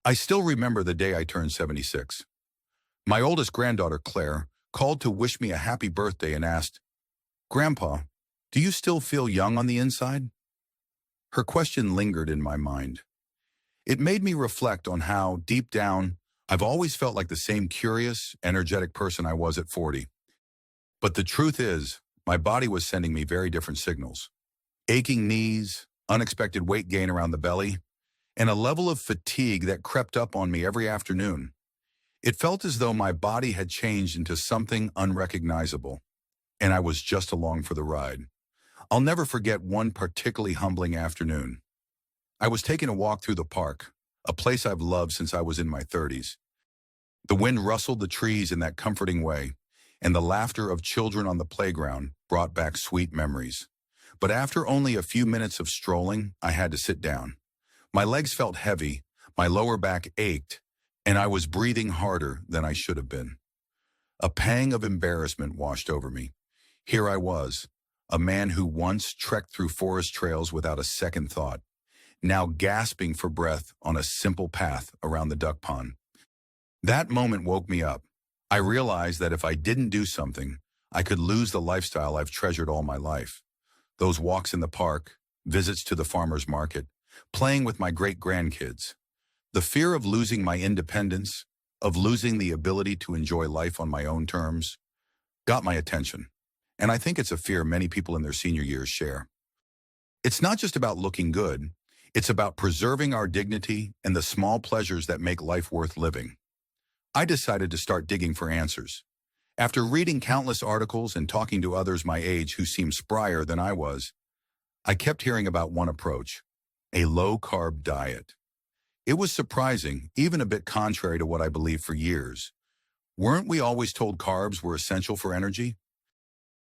I still remember the day I turned 76. My oldest granddaughter, Claire, called to wish me a happy birthday and asked, "Grandpa, do you still feel young on the inside?" Her question lingered in my mind. It made me reflect on how, deep down, I've always felt like the same curious, energetic person I was at 40. But the truth is, my body was sending me very different signals. Aching knees, unexpected weight gain around the belly, and a level of fatigue that crept up on me every afternoon. It felt as though my body had changed into something unrecognizable, and I was just along for the ride. I'll never forget one particularly humbling afternoon. I was taking a walk through the park, a place I've loved since I was in my 30s. The wind rustled the trees in that comforting way, and the laughter of children on the playground brought back sweet memories. But after only a few minutes of strolling, I had to sit down. My legs felt heavy, my lower back ached, and I was breathing harder than I should have been. A pang of embarrassment washed over me. Here I was, a man who once trekked through forest trails without a second thought, now gasping for breath on a simple path around the duck pond. That moment woke me up. I realized that if I didn't do something, I could lose the lifestyle I've treasured all my life. Those walks in the park, visits to the farmer's market, playing with my great-grandkids. The fear of losing my independence, of losing the ability to enjoy life on my own terms, got my attention. And I think it's a fear many people in their senior years share. It's not just about looking good, it's about preserving our dignity and the small pleasures that make life worth living. I decided to start digging for answers. After reading countless articles and talking to others my age who seemed sprier than I was, I kept hearing about one approach, a low-carb diet. It was surprising, even a bit contrary to what I believed for years. Weren't we always told carbs were essential for energy?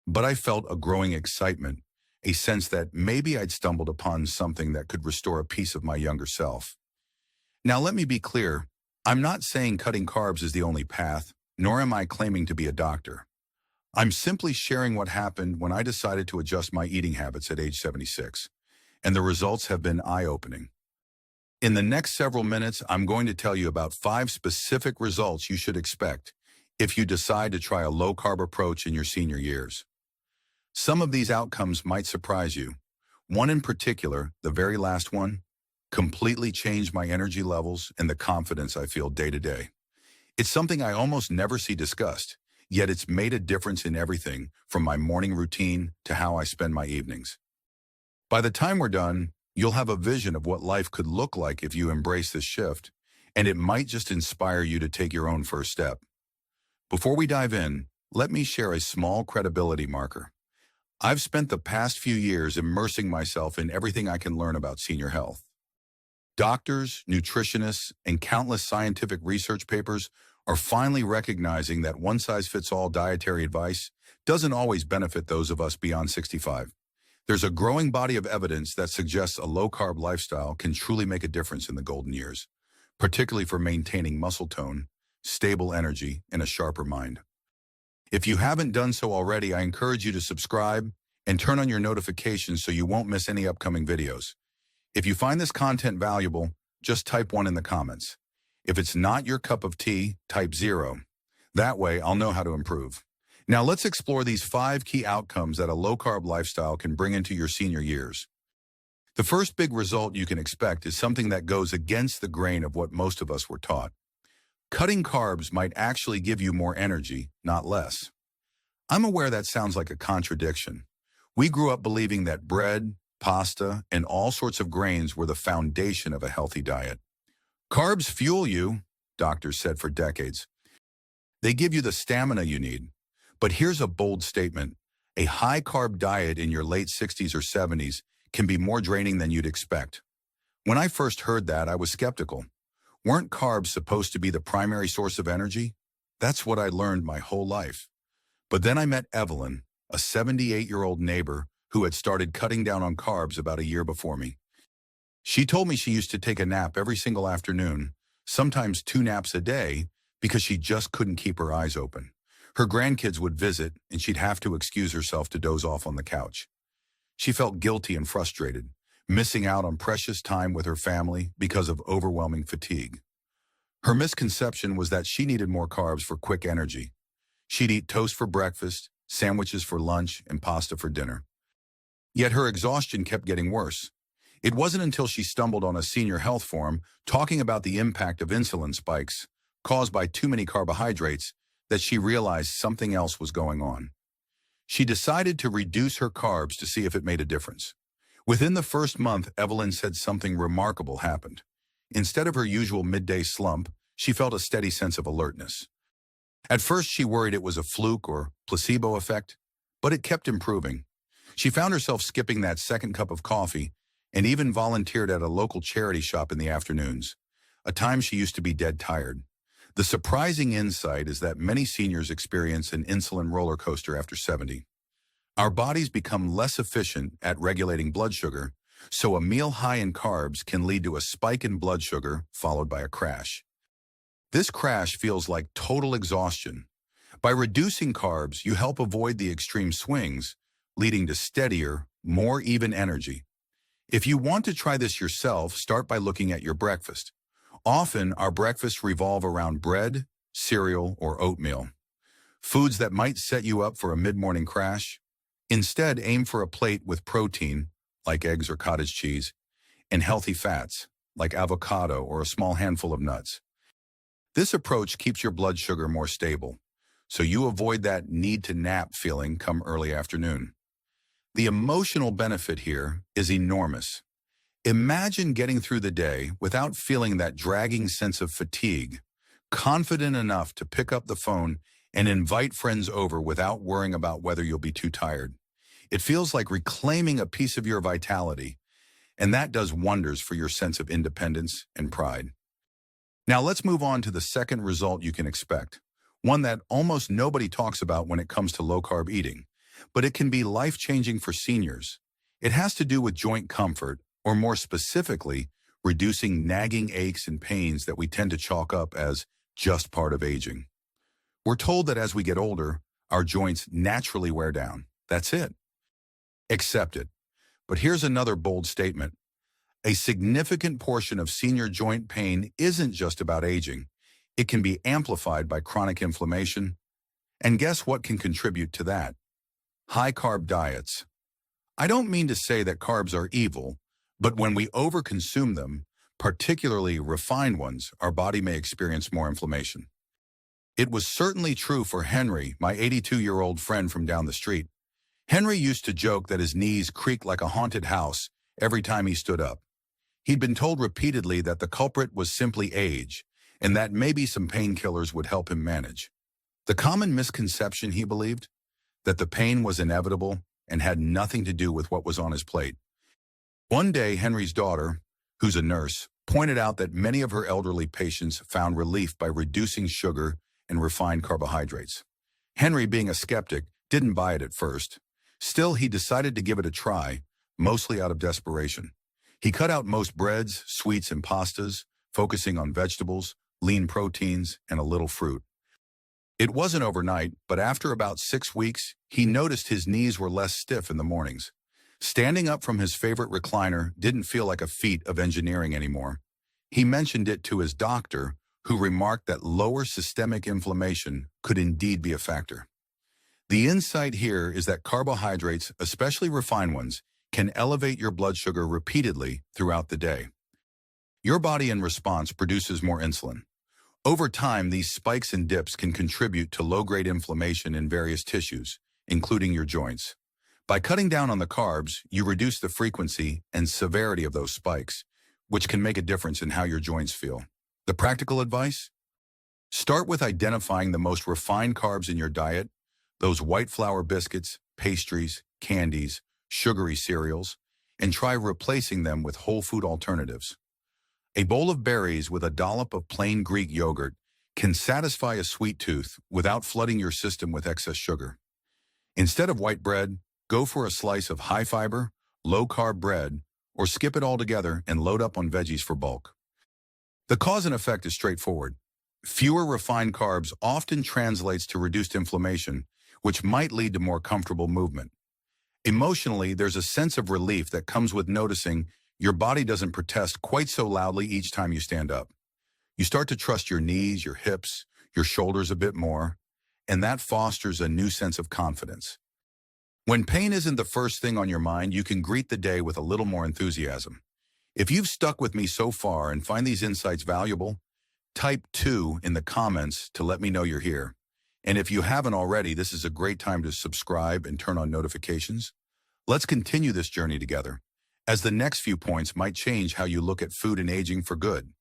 But I felt a growing excitement, a sense that maybe I'd stumbled upon something that could restore a piece of my younger self. Now let me be clear, I'm not saying cutting carbs is the only path, nor am I claiming to be a doctor. I'm simply sharing what happened when I decided to adjust my eating habits at age 76, and the results have been eye-opening. In the next several minutes, I'm going to tell you about 5 specific results you should expect if you decide to try a low-carb approach in your senior years. Some of these outcomes might surprise you. One in particular, the very last one, completely changed my energy levels and the confidence I feel day to day. It's something I almost never see discussed, yet it's made a difference in everything from my morning routine to how I spend my evenings. By the time we're done, you'll have a vision of what life could look like if you embrace this shift, and it might just inspire you to take your own first step. Before we dive in, let me share a small credibility marker. I've spent the past few years immersing myself in everything I can learn about senior health. Doctors, nutritionists, and countless scientific research papers are finally recognizing that one-size-fits-all dietary advice doesn't always benefit those of us beyond 65. There's a growing body of evidence that suggests a low-carb lifestyle can truly make a difference in the golden years, particularly for maintaining muscle tone, stable energy, and a sharper mind. If you haven't done so already, I encourage you to subscribe and turn on your notifications so you won't miss any upcoming videos. If you find this content valuable, just type 1 in the comments. If it's not your cup of tea, type 0. That way, I'll know how to improve. Now let's explore these 5 key outcomes that a low-carb lifestyle can bring into your senior years. The first big result you can expect is something that goes against the grain of what most of us were taught. Cutting carbs might actually give you more energy, not less. I'm aware that sounds like a contradiction. We grew up believing that bread, pasta, and all sorts of grains were the foundation of a healthy diet. Carbs fuel you, doctors said for decades. They give you the stamina you need. But here's a bold statement. A high-carb diet in your late 60s or 70s can be more draining than you'd expect. When I first heard that, I was skeptical. Weren't carbs supposed to be the primary source of energy? That's what I learned my whole life. But then I met Evelyn, a 78-year-old neighbor who had started cutting down on carbs about a year before me. She told me she used to take a nap every single afternoon, sometimes 2 naps a day, because she just couldn't keep her eyes open. Her grandkids would visit, and she'd have to excuse herself to doze off on the couch. She felt guilty and frustrated, missing out on precious time with her family because of overwhelming fatigue. Her misconception was that she needed more carbs for quick energy. She'd eat toast for breakfast, sandwiches for lunch, and pasta for dinner. Yet her exhaustion kept getting worse. It wasn't until she stumbled on a senior health forum talking about the impact of insulin spikes caused by too many carbohydrates that she realized something else was going on. She decided to reduce her carbs to see if it made a difference. Within the first month, Evelyn said something remarkable happened. Instead of her usual midday slump, she felt a steady sense of alertness. At first, she worried it was a fluke or placebo effect, but it kept improving. She found herself skipping that second cup of coffee and even volunteered at a local charity shop in the afternoons, a time she used to be dead tired. The surprising insight is that many seniors experience an insulin roller coaster after 70. Our bodies become less efficient at regulating blood sugar, so a meal high in carbs can lead to a spike in blood sugar followed by a crash. This crash feels like total exhaustion. By reducing carbs, you help avoid the extreme swings, leading to steadier, more even energy. If you want to try this yourself, start by looking at your breakfast. Often, our breakfasts revolve around bread, cereal, or oatmeal. Foods that might set you up for a mid-morning crash. Instead, aim for a plate with protein, like eggs or cottage cheese, and healthy fats, like avocado or a small handful of nuts. This approach keeps your blood sugar more stable, so you avoid that need-to-nap feeling come early afternoon. The emotional benefit here is enormous. Imagine getting through the day without feeling that dragging sense of fatigue, confident enough to pick up the phone and invite friends over without worrying about whether you'll be too tired. It feels like reclaiming a piece of your vitality, and that does wonders for your sense of independence and pride. Now let's move on to the second result you can expect, one that almost nobody talks about when it comes to low-carb eating, but it can be life-changing for seniors. It has to do with joint comfort, or more specifically, reducing nagging aches and pains that we tend to chalk up as just part of aging. We're told that as we get older, our joints naturally wear down. That's it. Accept it. But here's another bold statement. A significant portion of senior joint pain isn't just about aging. It can be amplified by chronic inflammation. And guess what can contribute to that? High-carb diets. I don't mean to say that carbs are evil, but when we overconsume them, particularly refined ones, our body may experience more inflammation. It was certainly true for Henry, my 82-year-old friend from down the street. Henry used to joke that his knees creaked like a haunted house every time he stood up. He'd been told repeatedly that the culprit was simply age, and that maybe some painkillers would help him manage. The common misconception, he believed, that the pain was inevitable and had nothing to do with what was on his plate. One day, Henry's daughter, who's a nurse, pointed out that many of her elderly patients found relief by reducing sugar and refined carbohydrates. Henry, being a skeptic, didn't buy it at first. Still, he decided to give it a try, mostly out of desperation. He cut out most breads, sweets, and pastas, focusing on vegetables, lean proteins, and a little fruit. It wasn't overnight, but after about 6 weeks, he noticed his knees were less stiff in the mornings. Standing up from his favorite recliner didn't feel like a feat of engineering anymore. He mentioned it to his doctor, who remarked that lower systemic inflammation could indeed be a factor. The insight here is that carbohydrates, especially refined ones, can elevate your blood sugar repeatedly throughout the day. Your body in response produces more insulin. Over time, these spikes and dips can contribute to low-grade inflammation in various tissues, including your joints. By cutting down on the carbs, you reduce the frequency and severity of those spikes, which can make a difference in how your joints feel. The practical advice? Start with identifying the most refined carbs in your diet, those white flour biscuits, pastries, candies, sugary cereals, and try replacing them with whole food alternatives. A bowl of berries with a dollop of plain Greek yogurt can satisfy a sweet tooth without flooding your system with excess sugar. Instead of white bread, go for a slice of high-fiber, low-carb bread, or skip it altogether and load up on veggies for bulk. The cause and effect is straightforward. Fewer refined carbs often translates to reduced inflammation, which might lead to more comfortable movement. Emotionally, there's a sense of relief that comes with noticing your body doesn't protest quite so loudly each time you stand up. You start to trust your knees, your hips, your shoulders a bit more, and that fosters a new sense of confidence. When pain isn't the first thing on your mind, you can greet the day with a little more enthusiasm. If you've stuck with me so far and find these insights valuable, type 2 in the comments to let me know you're here. And if you haven't already, this is a great time to subscribe and turn on notifications. Let's continue this journey together, as the next few points might change how you look at food and aging for good.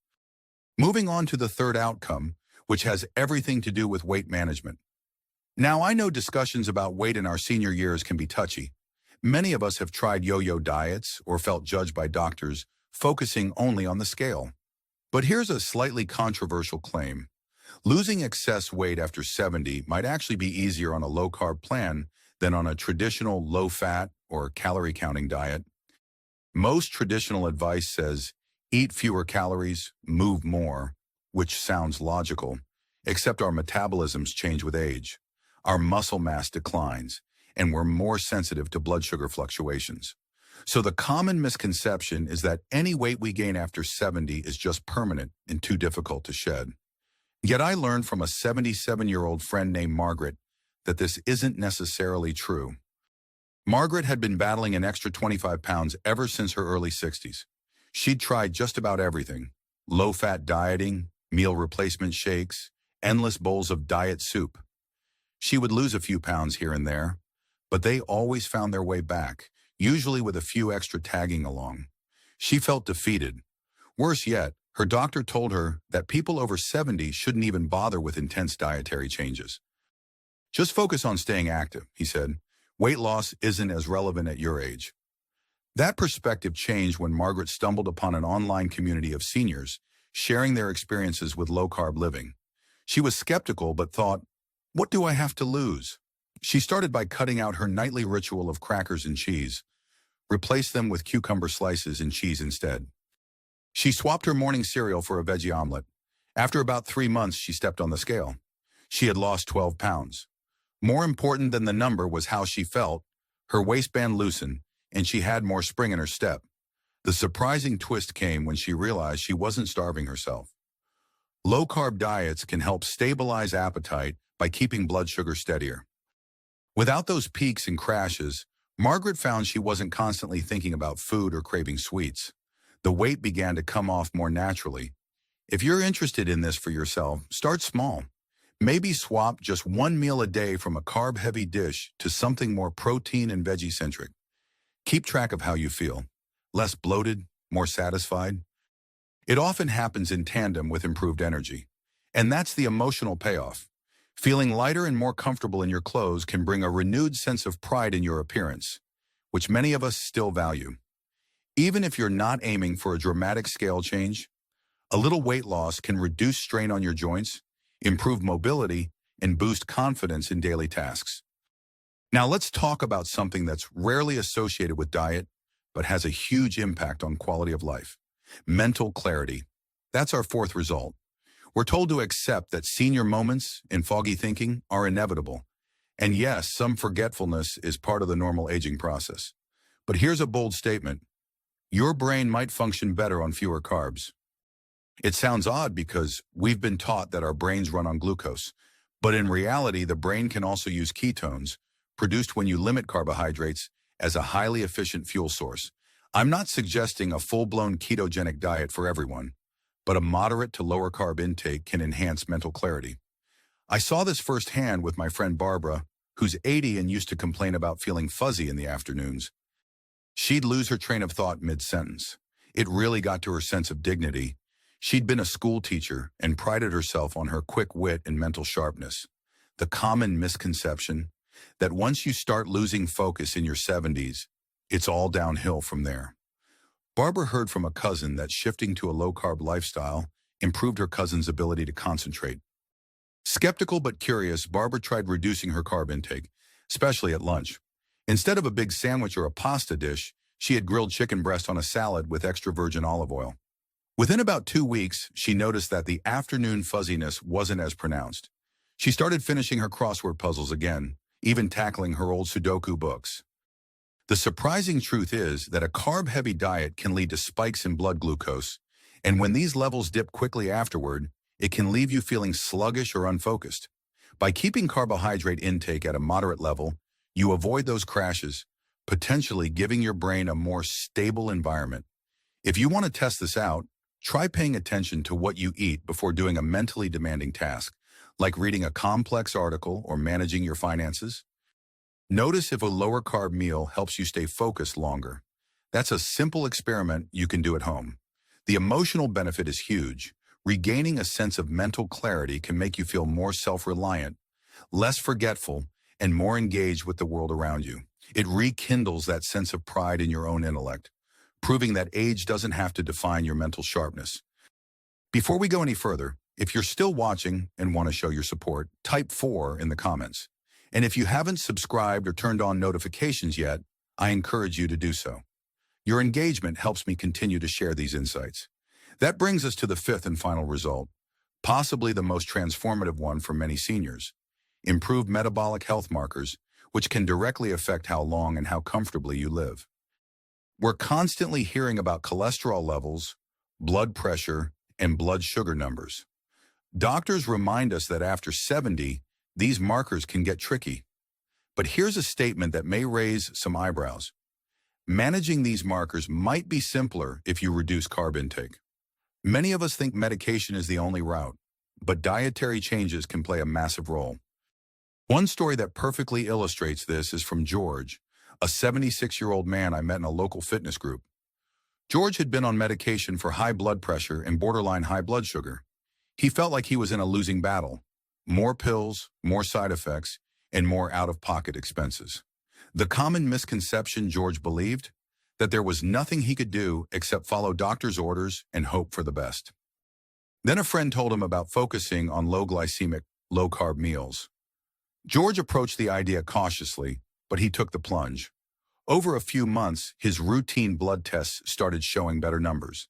Moving on to the third outcome, which has everything to do with weight management. Now, I know discussions about weight in our senior years can be touchy. Many of us have tried yo-yo diets or felt judged by doctors, focusing only on the scale. But here's a slightly controversial claim. Losing excess weight after 70 might actually be easier on a low-carb plan than on a traditional low-fat or calorie-counting diet. Most traditional advice says, eat fewer calories, move more, which sounds logical, except our metabolisms change with age. Our muscle mass declines, and we're more sensitive to blood sugar fluctuations. So the common misconception is that any weight we gain after 70 is just permanent and too difficult to shed. Yet I learned from a 77-year-old friend named Margaret that this isn't necessarily true. Margaret had been battling an extra 25 pounds ever since her early 60s. She'd tried just about everything: low-fat dieting, meal replacement shakes, endless bowls of diet soup. She would lose a few pounds here and there, but they always found their way back, usually with a few extra tagging along. She felt defeated. Worse yet, her doctor told her that people over 70 shouldn't even bother with intense dietary changes. Just focus on staying active, he said. Weight loss isn't as relevant at your age. That perspective changed when Margaret stumbled upon an online community of seniors sharing their experiences with low-carb living. She was skeptical but thought, what do I have to lose? She started by cutting out her nightly ritual of crackers and cheese, replaced them with cucumber slices and cheese instead. She swapped her morning cereal for a veggie omelet. After about 3 months, she stepped on the scale. She had lost 12 pounds. More important than the number was how she felt. Her waistband loosened, and she had more spring in her step. The surprising twist came when she realized she wasn't starving herself. Low-carb diets can help stabilize appetite by keeping blood sugar steadier. Without those peaks and crashes, Margaret found she wasn't constantly thinking about food or craving sweets. The weight began to come off more naturally. If you're interested in this for yourself, start small. Maybe swap just one meal a day from a carb-heavy dish to something more protein and veggie-centric. Keep track of how you feel. Less bloated, more satisfied. It often happens in tandem with improved energy. And that's the emotional payoff. Feeling lighter and more comfortable in your clothes can bring a renewed sense of pride in your appearance, which many of us still value. Even if you're not aiming for a dramatic scale change, a little weight loss can reduce strain on your joints, improve mobility, and boost confidence in daily tasks. Now let's talk about something that's rarely associated with diet, but has a huge impact on quality of life: mental clarity. That's our fourth result. We're told to accept that senior moments and foggy thinking are inevitable. And yes, some forgetfulness is part of the normal aging process. But here's a bold statement. Your brain might function better on fewer carbs. It sounds odd because we've been taught that our brains run on glucose. But in reality, the brain can also use ketones, produced when you limit carbohydrates, as a highly efficient fuel source. I'm not suggesting a full-blown ketogenic diet for everyone, but a moderate to lower carb intake can enhance mental clarity. I saw this firsthand with my friend Barbara, who's 80 and used to complain about feeling fuzzy in the afternoons. She'd lose her train of thought mid-sentence. It really got to her sense of dignity. She'd been a school teacher and prided herself on her quick wit and mental sharpness. The common misconception that once you start losing focus in your 70s, it's all downhill from there. Barbara heard from a cousin that shifting to a low-carb lifestyle improved her cousin's ability to concentrate. Skeptical but curious, Barbara tried reducing her carb intake, especially at lunch. Instead of a big sandwich or a pasta dish, she had grilled chicken breast on a salad with extra virgin olive oil. Within about 2 weeks, she noticed that the afternoon fuzziness wasn't as pronounced. She started finishing her crossword puzzles again, even tackling her old Sudoku books. The surprising truth is that a carb-heavy diet can lead to spikes in blood glucose, And when these levels dip quickly afterward, it can leave you feeling sluggish or unfocused. By keeping carbohydrate intake at a moderate level, you avoid those crashes, potentially giving your brain a more stable environment. If you want to test this out, try paying attention to what you eat before doing a mentally demanding task, like reading a complex article or managing your finances. Notice if a lower carb meal helps you stay focused longer. That's a simple experiment you can do at home. The emotional benefit is huge. Regaining a sense of mental clarity can make you feel more self-reliant, less forgetful, and more engaged with the world around you. It rekindles that sense of pride in your own intellect, proving that age doesn't have to define your mental sharpness. Before we go any further, if you're still watching and want to show your support, type 4 in the comments. And if you haven't subscribed or turned on notifications yet, I encourage you to do so. Your engagement helps me continue to share these insights. That brings us to the fifth and final result, possibly the most transformative one for many seniors: improved metabolic health markers, which can directly affect how long and how comfortably you live. We're constantly hearing about cholesterol levels, blood pressure, and blood sugar numbers. Doctors remind us that after 70, these markers can get tricky. But here's a statement that may raise some eyebrows. Managing these markers might be simpler if you reduce carb intake. Many of us think medication is the only route, but dietary changes can play a massive role. One story that perfectly illustrates this is from George, a 76-year-old man I met in a local fitness group. George had been on medication for high blood pressure and borderline high blood sugar. He felt like he was in a losing battle. More pills, more side effects, and more out-of-pocket expenses. The common misconception George believed, that there was nothing he could do except follow doctor's orders and hope for the best. Then a friend told him about focusing on low-glycemic, low-carb meals. George approached the idea cautiously, but he took the plunge. Over a few months, his routine blood tests started showing better numbers.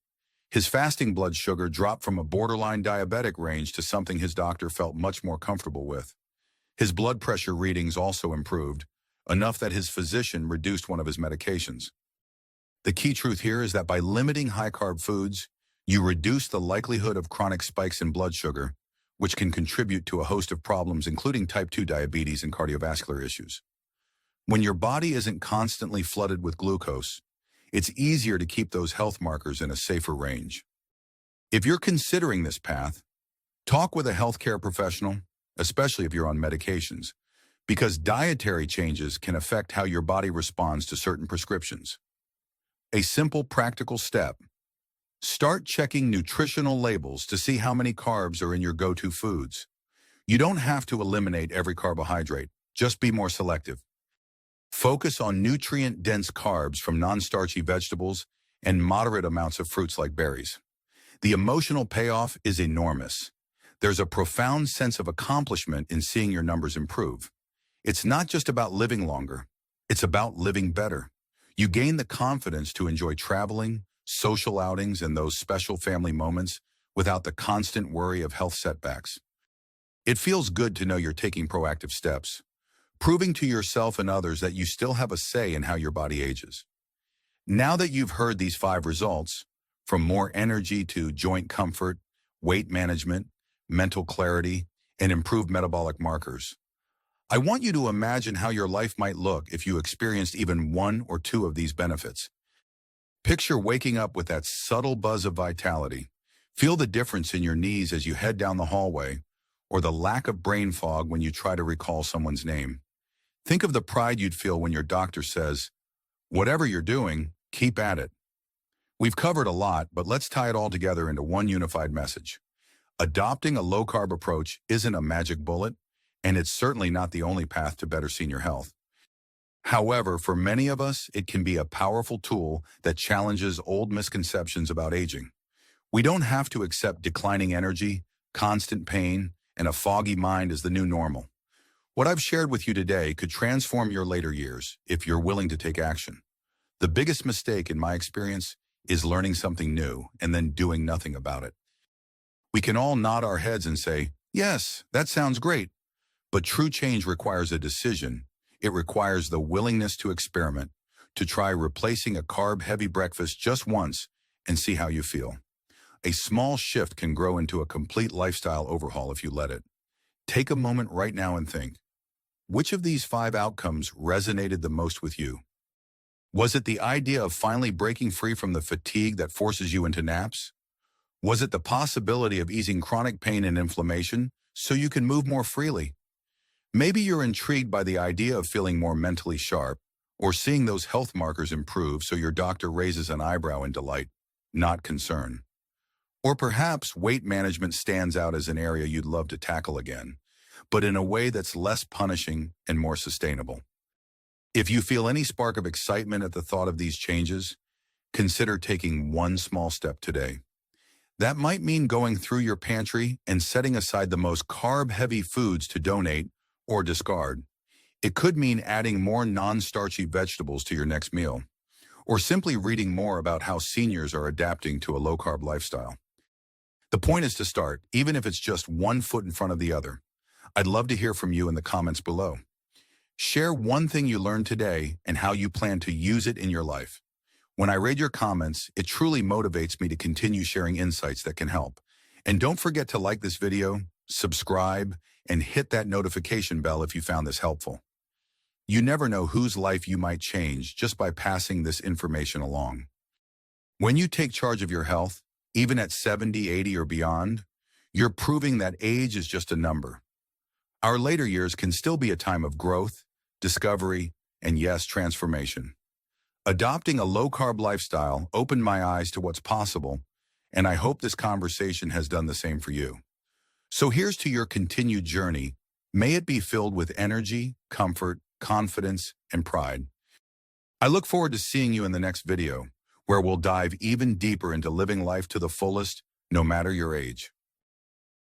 His fasting blood sugar dropped from a borderline diabetic range to something his doctor felt much more comfortable with. His blood pressure readings also improved, enough that his physician reduced one of his medications. The key truth here is that by limiting high-carb foods, you reduce the likelihood of chronic spikes in blood sugar, which can contribute to a host of problems including type 2 diabetes and cardiovascular issues. When your body isn't constantly flooded with glucose, it's easier to keep those health markers in a safer range. If you're considering this path, talk with a healthcare professional, especially if you're on medications, because dietary changes can affect how your body responds to certain prescriptions. A simple, practical step: start checking nutritional labels to see how many carbs are in your go-to foods. You don't have to eliminate every carbohydrate, just be more selective. Focus on nutrient-dense carbs from non-starchy vegetables and moderate amounts of fruits like berries. The emotional payoff is enormous. There's a profound sense of accomplishment in seeing your numbers improve. It's not just about living longer, it's about living better. You gain the confidence to enjoy traveling, social outings, and those special family moments without the constant worry of health setbacks. It feels good to know you're taking proactive steps, proving to yourself and others that you still have a say in how your body ages. Now that you've heard these 5 results, from more energy to joint comfort, weight management, mental clarity, and improved metabolic markers, I want you to imagine how your life might look if you experienced even 1 or 2 of these benefits. Picture waking up with that subtle buzz of vitality. Feel the difference in your knees as you head down the hallway, or the lack of brain fog when you try to recall someone's name. Think of the pride you'd feel when your doctor says, "Whatever you're doing, keep at it." We've covered a lot, but let's tie it all together into one unified message. Adopting a low-carb approach isn't a magic bullet, and it's certainly not the only path to better senior health. However, for many of us, it can be a powerful tool that challenges old misconceptions about aging. We don't have to accept declining energy, constant pain, and a foggy mind as the new normal. What I've shared with you today could transform your later years if you're willing to take action. The biggest mistake, in my experience, is learning something new and then doing nothing about it. We can all nod our heads and say, "Yes, that sounds great." But true change requires a decision. It requires the willingness to experiment, to try replacing a carb-heavy breakfast just once and see how you feel. A small shift can grow into a complete lifestyle overhaul if you let it. Take a moment right now and think, which of these 5 outcomes resonated the most with you? Was it the idea of finally breaking free from the fatigue that forces you into naps? Was it the possibility of easing chronic pain and inflammation so you can move more freely? Maybe you're intrigued by the idea of feeling more mentally sharp or seeing those health markers improve so your doctor raises an eyebrow in delight, not concern. Or perhaps weight management stands out as an area you'd love to tackle again, but in a way that's less punishing and more sustainable. If you feel any spark of excitement at the thought of these changes, consider taking one small step today. That might mean going through your pantry and setting aside the most carb-heavy foods to donate or discard. It could mean adding more non-starchy vegetables to your next meal, or simply reading more about how seniors are adapting to a low-carb lifestyle. The point is to start, even if it's just one foot in front of the other. I'd love to hear from you in the comments below. Share one thing you learned today and how you plan to use it in your life. When I read your comments, it truly motivates me to continue sharing insights that can help. And don't forget to like this video, subscribe, and hit that notification bell if you found this helpful. You never know whose life you might change just by passing this information along. When you take charge of your health, even at 70, 80, or beyond, you're proving that age is just a number. Our later years can still be a time of growth, discovery, and yes, transformation. Adopting a low-carb lifestyle opened my eyes to what's possible, and I hope this conversation has done the same for you. So here's to your continued journey. May it be filled with energy, comfort, confidence, and pride. I look forward to seeing you in the next video, where we'll dive even deeper into living life to the fullest, no matter your age.